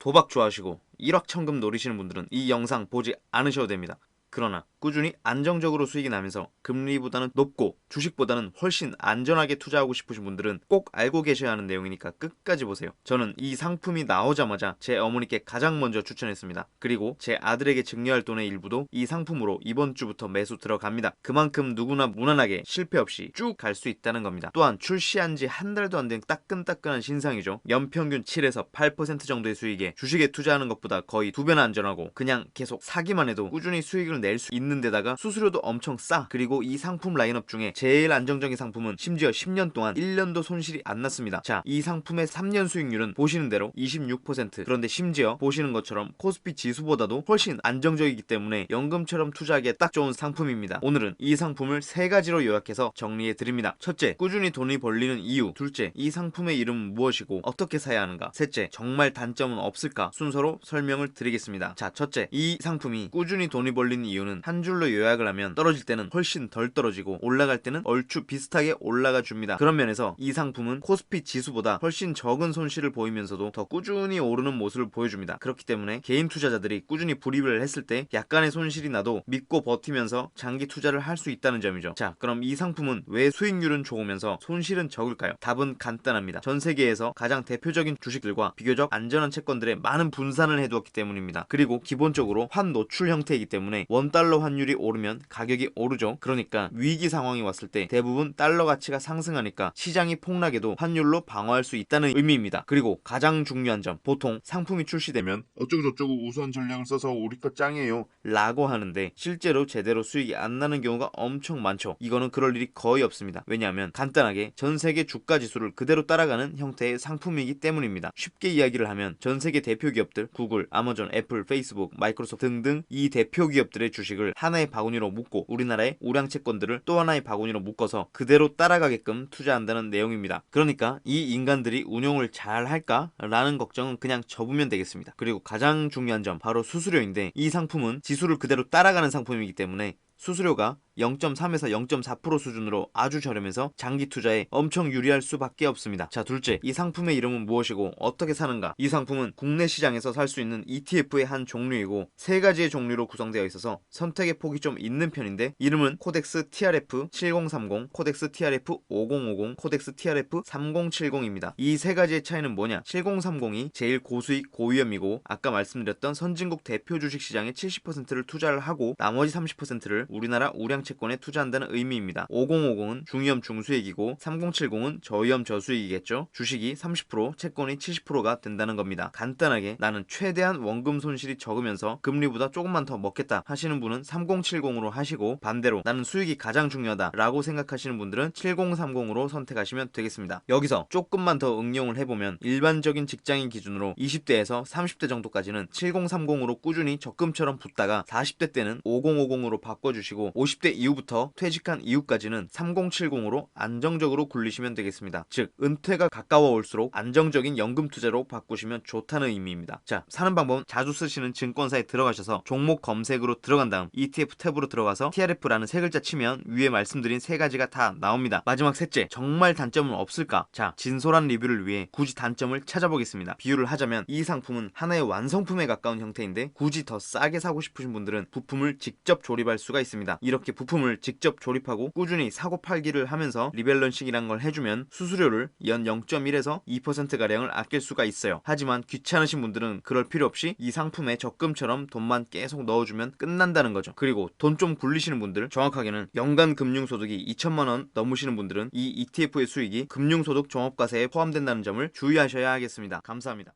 도박 좋아하시고 일확천금 노리시는 분들은 이 영상 보지 않으셔도 됩니다. 그러나 꾸준히 안정적으로 수익이 나면서 금리보다는 높고 주식보다는 훨씬 안전하게 투자하고 싶으신 분들은 꼭 알고 계셔야 하는 내용이니까 끝까지 보세요. 저는 이 상품이 나오자마자 제 어머니께 가장 먼저 추천했습니다. 그리고 제 아들에게 증여할 돈의 일부도 이 상품으로 이번 주부터 매수 들어갑니다. 그만큼 누구나 무난하게 실패 없이 쭉 갈 수 있다는 겁니다. 또한 출시한 지 한 달도 안 된 따끈따끈한 신상이죠. 연평균 7에서 8% 정도의 수익에 주식에 투자하는 것보다 거의 2배나 안전하고 그냥 계속 사기만 해도 꾸준히 수익을 낼 수 있는 데다가 수수료도 엄청 싸. 그리고 이 상품 라인업 중에 제일 안정적인 상품은 심지어 10년 동안 1년도 손실이 안 났습니다. 자, 이 상품의 3년 수익률은 보시는 대로 26%. 그런데 심지어 보시는 것처럼 코스피 지수보다도 훨씬 안정적이기 때문에 연금처럼 투자하기에 딱 좋은 상품입니다. 오늘은 이 상품을 3가지로 요약해서 정리해 드립니다. 첫째, 꾸준히 돈이 벌리는 이유. 둘째, 이 상품의 이름은 무엇이고 어떻게 사야 하는가. 셋째, 정말 단점은 없을까. 순서로 설명을 드리겠습니다. 자, 첫째, 이 상품이 꾸준히 돈이 벌리는 이유는 한 줄로 요약을 하면 떨어질 때는 훨씬 덜 떨어지고 올라갈 때는 얼추 비슷하게 올라가 줍니다. 그런 면에서 이 상품은 코스피 지수보다 훨씬 적은 손실을 보이면서도 더 꾸준히 오르는 모습을 보여줍니다. 그렇기 때문에 개인 투자자들이 꾸준히 불입을 했을 때 약간의 손실이 나도 믿고 버티면서 장기 투자를 할 수 있다는 점이죠. 자, 그럼 이 상품은 왜 수익률은 좋으면서 손실은 적을까요? 답은 간단합니다. 전 세계에서 가장 대표적인 주식들과 비교적 안전한 채권들의 많은 분산을 해두었기 때문입니다. 그리고 기본적으로 환 노출 형태이기 때문에 원달러 환율이 오르면 가격이 오르죠. 그러니까 위기 상황이 왔을 때 대부분 달러 가치가 상승하니까 시장이 폭락해도 환율로 방어할 수 있다는 의미입니다. 그리고 가장 중요한 점, 보통 상품이 출시되면 어쩌고저쩌고 우수한 전략을 써서 우리 거 짱이에요 라고 하는데 실제로 제대로 수익이 안 나는 경우가 엄청 많죠. 이거는 그럴 일이 거의 없습니다. 왜냐하면 간단하게 전 세계 주가 지수를 그대로 따라가는 형태의 상품이기 때문입니다. 쉽게 이야기를 하면 전 세계 대표 기업들 구글, 아마존, 애플, 페이스북, 마이크로소프트 등등 이 대표 기업들의 주식을 하나의 바구니로 묶고 우리나라의 우량 채권들을 또 하나의 바구니로 묶어서 그대로 따라가게끔 투자한다는 내용입니다. 그러니까 이 인간들이 운용을 잘 할까? 라는 걱정은 그냥 접으면 되겠습니다. 그리고 가장 중요한 점 바로 수수료인데 이 상품은 지수를 그대로 따라가는 상품이기 때문에 수수료가 0.3에서 0.4% 수준으로 아주 저렴해서 장기 투자에 엄청 유리할 수밖에 없습니다. 자, 둘째, 이 상품의 이름은 무엇이고 어떻게 사는가? 이 상품은 국내 시장에서 살 수 있는 ETF의 한 종류이고 3가지의 종류로 구성되어 있어서 선택의 폭이 좀 있는 편인데 이름은 코덱스 TRF 7030, 코덱스 TRF 5050, 코덱스 TRF 3070입니다. 이 3가지의 차이는 뭐냐? 7030이 제일 고수익 고위험이고 아까 말씀드렸던 선진국 대표 주식 시장의 70%를 투자를 하고 나머지 30%를 우리나라 우량 채권에 투자한다는 의미입니다. 5050은 중위험 중수익이고 3070은 저위험 저수익이겠죠. 주식이 30%, 채권이 70%가 된다는 겁니다. 간단하게 나는 최대한 원금 손실이 적으면서 금리보다 조금만 더 먹겠다 하시는 분은 3070으로 하시고 반대로 나는 수익이 가장 중요하다 라고 생각하시는 분들은 7030으로 선택하시면 되겠습니다. 여기서 조금만 더 응용을 해보면 일반적인 직장인 기준으로 20대에서 30대 정도까지는 7030으로 꾸준히 적금처럼 붙다가 40대 때는 5050으로 바꿔주시고 50대 이후부터 퇴직한 이후까지는 3070으로 안정적으로 굴리시면 되겠습니다. 즉 은퇴가 가까워 올수록 안정적인 연금 투자로 바꾸시면 좋다는 의미입니다. 자, 사는 방법은 자주 쓰시는 증권사에 들어가셔서 종목 검색으로 들어간 다음 ETF 탭으로 들어가서 TRF라는 3글자 치면 위에 말씀드린 3가지가 다 나옵니다. 마지막 셋째, 정말 단점은 없을까? 자, 진솔한 리뷰를 위해 굳이 단점을 찾아보겠습니다. 비유를 하자면 이 상품은 하나의 완성품에 가까운 형태인데 굳이 더 싸게 사고 싶으신 분들은 부품을 직접 조립할 수가 있습니다. 이렇게 부품을 직접 조립하고 꾸준히 사고 팔기를 하면서 리밸런싱이란 걸 해주면 수수료를 연 0.1에서 2%가량을 아낄 수가 있어요. 하지만 귀찮으신 분들은 그럴 필요 없이 이 상품에 적금처럼 돈만 계속 넣어주면 끝난다는 거죠. 그리고 돈 좀 굴리시는 분들, 정확하게는 연간 금융소득이 2천만원 넘으시는 분들은 이 ETF의 수익이 금융소득 종합과세에 포함된다는 점을 주의하셔야 하겠습니다. 감사합니다.